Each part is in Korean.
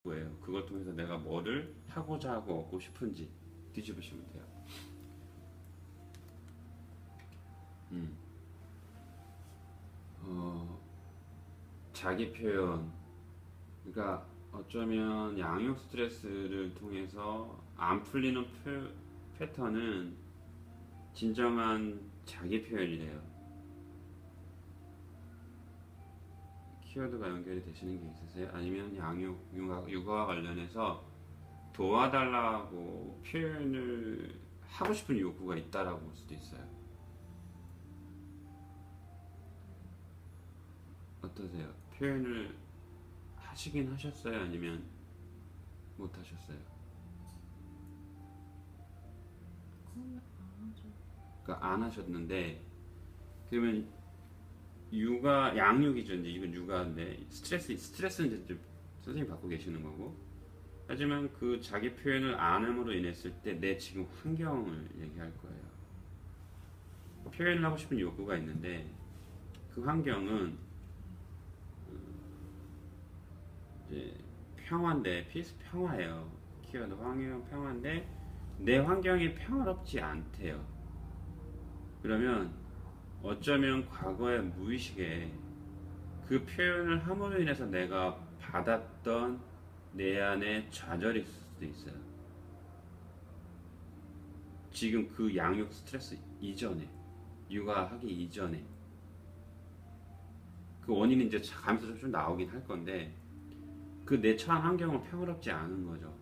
거예요. 그걸 통해서 내가 뭐를 하고자 하고 얻고 싶은지 뒤집으시면 돼요. 음. 자기 표현. 그러니까 어쩌면 양육 스트레스를 통해서 안 풀리는 패턴은 진정한 자기 표현이래요. 키워드가 연결이 되시는 게 있으세요? 아니면 양육, 육아와 관련해서 도와달라고 표현을 하고 싶은 욕구가 있다라고 볼 수도 있어요. 어떠세요? 표현을 하시긴 하셨어요? 아니면 못 하셨어요? 그러니까 안 하셨는데, 그러면 육아, 양육이죠. 이제 이건 육아인데 스트레스는 이제 선생님이 받고 계시는 거고, 하지만 그 자기 표현을 안 함으로 인했을 때 내 지금 환경을 얘기할 거예요. 표현을 하고 싶은 욕구가 있는데 그 환경은 이제 평화인데, 피스 평화예요. 키워드 환경 평화인데 내 환경이 평화롭지 않대요. 그러면 어쩌면 과거의 무의식에 그 표현을 함으로 인해서 내가 받았던 내 안에 좌절이 있을 수도 있어요. 지금 그 양육 스트레스 이전에, 육아하기 이전에 그 원인이 이제 가면서 좀 나오긴 할 건데, 그 내 처한 환경은 평화롭지 않은 거죠.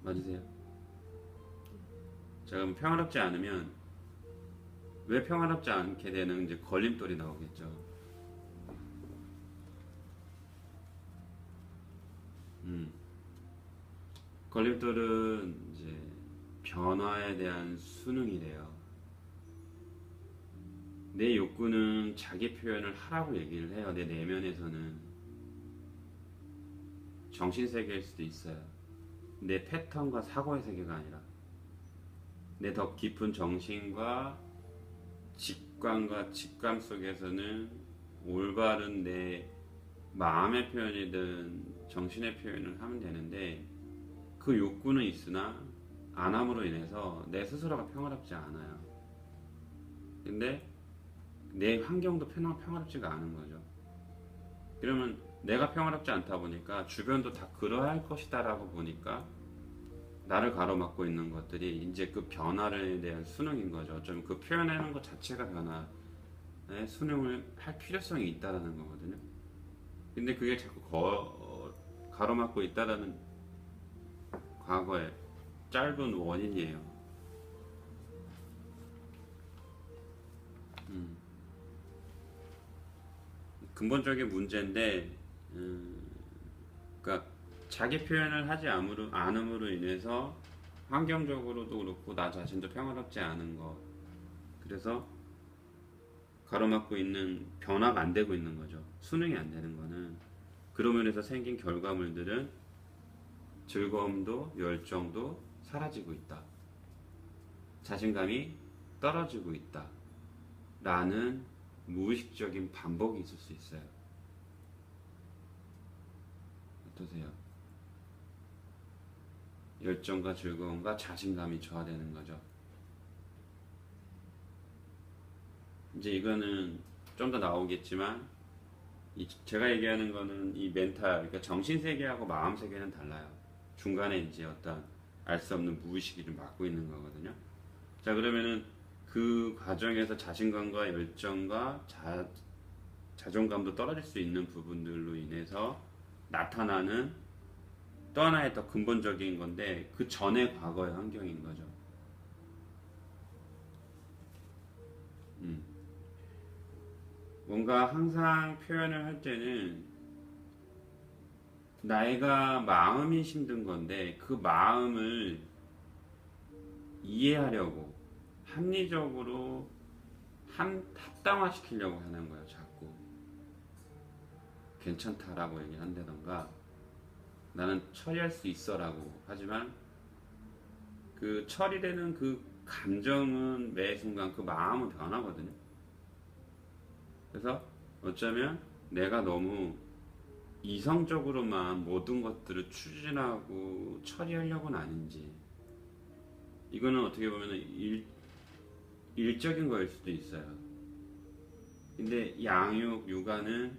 맞으세요? 자, 그럼 평화롭지 않으면 왜 평화롭지 않게 되는 이제 걸림돌이 나오겠죠. 걸림돌은 이제 변화에 대한 수능이래요. 내 욕구는 자기 표현을 하라고 얘기를 해요. 내 내면에서는 정신 세계일 수도 있어요. 내 패턴과 사고의 세계가 아니라 내 더 깊은 정신과 직관과 직감 속에서는 올바른 내 마음의 표현이든 정신의 표현을 하면 되는데, 그 욕구는 있으나 안 함으로 인해서 내 스스로가 평화롭지 않아요. 근데 내 환경도 평화롭지가 않은 거죠. 그러면 내가 평화롭지 않다 보니까 주변도 다 그러할 것이다 라고 보니까 나를 가로막고 있는 것들이 이제 그 변화에 대한 수능인 거죠. 어쩌면 그 표현하는 것 자체가 변화에 수능을 할 필요성이 있다라는 거거든요. 근데 그게 자꾸 가로막고 있다라는 과거의 짧은 원인이에요. 근본적인 문제인데, 그러니까 자기 표현을 하지 않음으로 인해서 환경적으로도 그렇고 나 자신도 평화롭지 않은 것, 그래서 가로막고 있는, 변화가 안 되고 있는 거죠. 수능이 안 되는 거는 그로 인해서 생긴 결과물들은 즐거움도 열정도 사라지고 있다, 자신감이 떨어지고 있다 라는 무의식적인 반복이 있을 수 있어요. 어떠세요? 열정과 즐거움과 자신감이 저하되는 거죠. 이제 이거는 좀 더 나오겠지만, 제가 얘기하는 거는 이 멘탈, 그러니까 정신 세계하고 마음 세계는 달라요. 중간에 이제 어떤 알 수 없는 무의식이 막고 있는 거거든요. 자, 그러면은 그 과정에서 자신감과 열정과 자존감도 떨어질 수 있는 부분들로 인해서 나타나는 또 하나의 더 근본적인 건데, 그 전의 과거의 환경인 거죠. 뭔가 항상 표현을 할 때는 나이가 마음이 힘든 건데 그 마음을 이해하려고 합리적으로 합당화시키려고 하는 거예요. 자꾸 괜찮다라고 얘기를 한다던가 나는 처리할 수 있어라고 하지만, 그 처리되는 그 감정은 매 순간 그 마음은 변하거든요. 그래서 어쩌면 내가 너무 이성적으로만 모든 것들을 추진하고 처리하려고는 아닌지, 이거는 어떻게 보면 일적인 거일 수도 있어요. 근데 양육, 육아는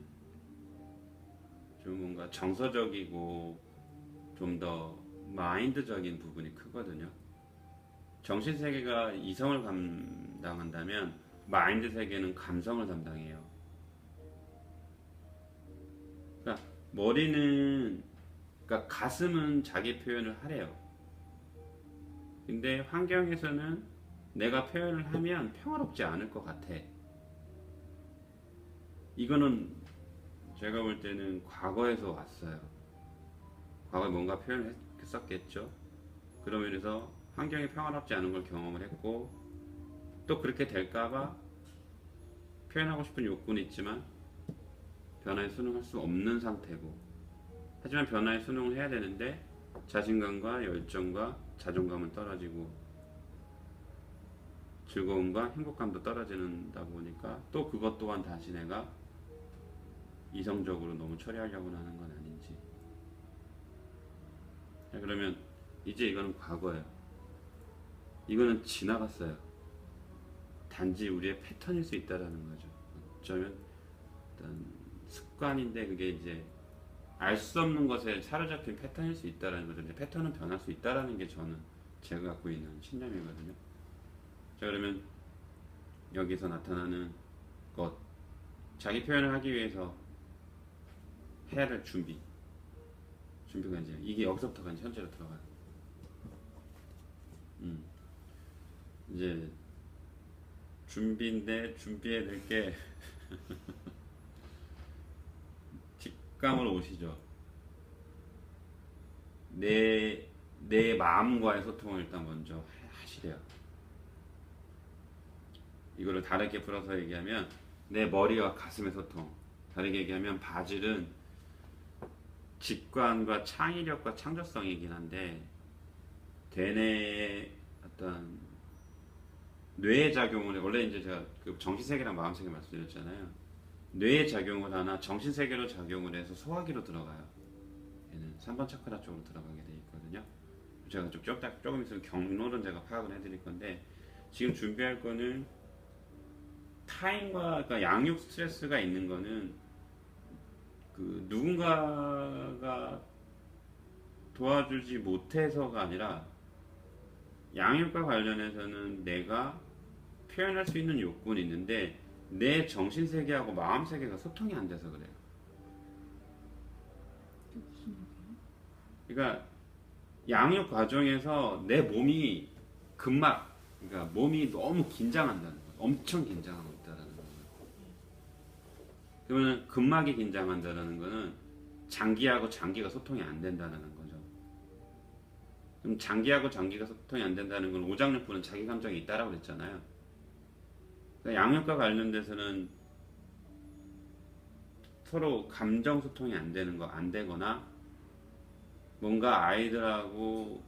좀 뭔가 정서적이고 좀 더 마인드적인 부분이 크거든요. 정신 세계가 이성을 담당한다면 마인드 세계는 감성을 담당해요. 그러니까 머리는, 그러니까 가슴은 자기 표현을 하래요. 근데 환경에서는 내가 표현을 하면 평화롭지 않을 것 같아. 이거는 제가 볼 때는 과거에서 왔어요. 과거에 뭔가 표현을 했었겠죠. 그로 인해서 환경이 평화롭지 않은 걸 경험을 했고, 또 그렇게 될까봐 표현하고 싶은 욕구는 있지만 변화에 순응할 수 없는 상태고, 하지만 변화에 순응을 해야 되는데 자신감과 열정과 자존감은 떨어지고 즐거움과 행복감도 떨어진다 보니까 또 그것 또한 다시 내가 이성적으로 너무 처리하려고 하는 건 아닌지. 자, 그러면 이제 이거는 과거예요. 이거는 지나갔어요. 단지 우리의 패턴일 수 있다라는 거죠. 어쩌면 어떤 습관인데 그게 이제 알 수 없는 것에 사로잡힌 패턴일 수 있다라는 거죠. 이제 패턴은 변할 수 있다라는 게 저는 제가 갖고 있는 신념이거든요. 자, 그러면 여기서 나타나는 것, 자기 표현을 하기 위해서 해야 될 준비가 이제 이게 여기서부터가 이제 현재로 들어가요. 이제 준비인데 준비해야 될 게 직감으로 오시죠. 내 마음과의 소통을 일단 먼저 하시래요. 이거를 다르게 풀어서 얘기하면 내 머리와 가슴의 소통. 다르게 얘기하면 바질은 직관과 창의력과 창조성이긴 한데 대뇌의 어떤 뇌의 작용을, 원래 이제 제가 그 정신세계랑 마음세계 말씀드렸잖아요. 뇌의 작용을 하나 정신세계로 작용을 해서 소화기로 들어가요. 얘는 3번 차크라 쪽으로 들어가게 돼 있거든요. 제가 조금 있으면 경로는 제가 파악을 해드릴 건데, 지금 준비할 거는 타인과, 그러니까 양육 스트레스가 있는 거는 그 누군가가 도와주지 못해서가 아니라 양육과 관련해서는 내가 표현할 수 있는 욕구는 있는데 내 정신세계하고 마음세계가 소통이 안 돼서 그래요. 그러니까 양육 과정에서 내 몸이 그러니까 몸이 너무 긴장한다는 거예요. 엄청 긴장하고 있다는 거예요. 그러면 근막이 긴장한다는 거는 장기하고 장기가 소통이 안 된다는 거죠. 그럼 장기하고 장기가 소통이 안 된다는 건 오장육부는 자기 감정이 있다라고 그랬잖아요. 그러니까 양육과 관련돼서는 서로 감정 소통이 안 되거나 뭔가 아이들하고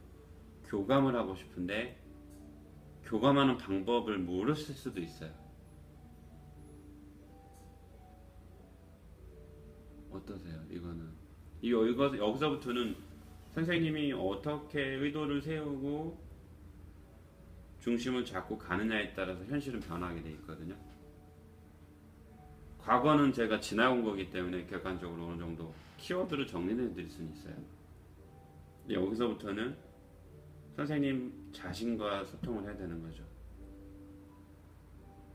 교감을 하고 싶은데 교감하는 방법을 모르실 수도 있어요. 어떠세요? 여기서부터는 선생님이 어떻게 의도를 세우고 중심을 잡고 가느냐에 따라서 현실은 변하게 돼 있거든요. 과거는 제가 지나온 거기 때문에 객관적으로 어느 정도 키워드를 정리해 드릴 수는 있어요. 근데 여기서부터는 선생님 자신과 소통을 해야 되는 거죠.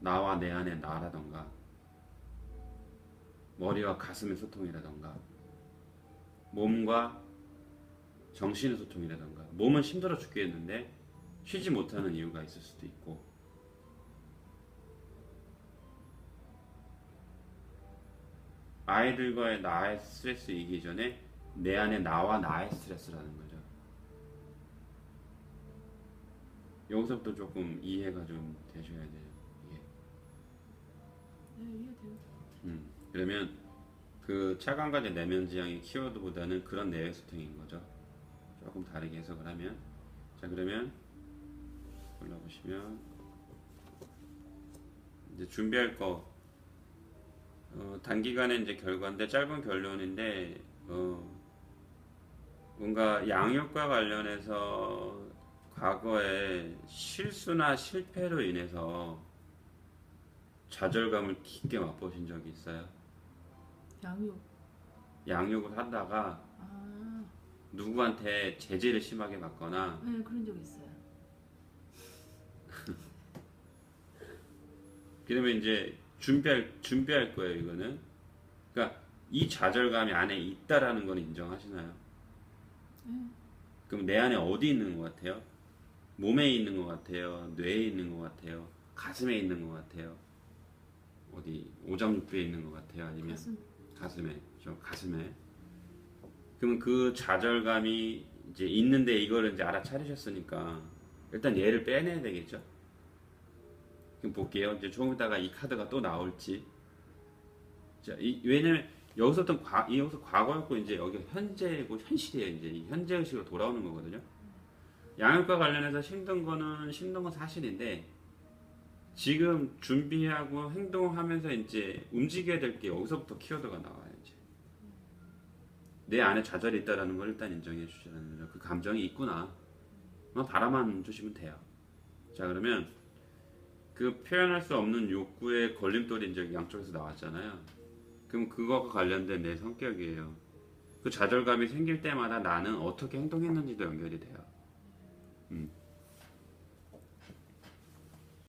나와 내 안의 나라던가 머리와 가슴의 소통이라던가 몸과 정신의 소통이라던가. 몸은 힘들어 죽겠는데 쉬지 못하는 이유가 있을 수도 있고, 아이들과의 나의 스트레스이기 전에 내 안에 나와 나의 스트레스라는 거죠. 여기서부터 조금 이해가 좀 되셔야 돼요. 이게. 네, 이해돼요. 그러면 그 차관과의 내면 지향의 키워드보다는 그런 내외 소통인 거죠. 조금 다르게 해석을 하면. 자, 그러면 올라보시면 이제 준비할 거, 단기간에 이제 결과인데 짧은 결론인데 뭔가 양육과 관련해서 과거에 실수나 실패로 인해서 좌절감을 깊게 맛보신 적이 있어요? 양육. 양육을 하다가 아, 누구한테 제지를 심하게 받거나 네, 그런 적 있어요. 그러면 이제 준비할 거예요, 이거는. 그러니까 이 좌절감이 안에 있다라는 건 인정하시나요? 네. 그럼 내 안에 어디 있는 것 같아요? 몸에 있는 것 같아요? 뇌에 있는 것 같아요? 가슴에 있는 것 같아요? 어디 오장육부에 있는 것 같아요? 아니면 가슴. 가슴에, 저 가슴에. 그러면 그 좌절감이 이제 있는데 이거를 이제 알아차리셨으니까 일단 얘를 빼내야 되겠죠? 그럼 볼게요. 이제 조금 있다가 이 카드가 또 나올지. 자, 왜냐면 여기서 과거였고 이제 여기 현재고 현실이에요. 이제 이 현재 의식으로 돌아오는 거거든요. 양육과 관련해서 힘든 건 사실인데 지금 준비하고 행동하면서 이제 움직여야 될 게 여기서부터 키워드가 나와요. 이제 내 안에 좌절이 있다라는 걸 일단 인정해 주시라는 거죠. 그 감정이 있구나. 바라만 주시면 돼요. 자, 그러면 그 표현할 수 없는 욕구의 걸림돌이 이제 양쪽에서 나왔잖아요. 그럼 그거와 관련된 내 성격이에요. 그 좌절감이 생길 때마다 나는 어떻게 행동했는지도 연결이 돼요.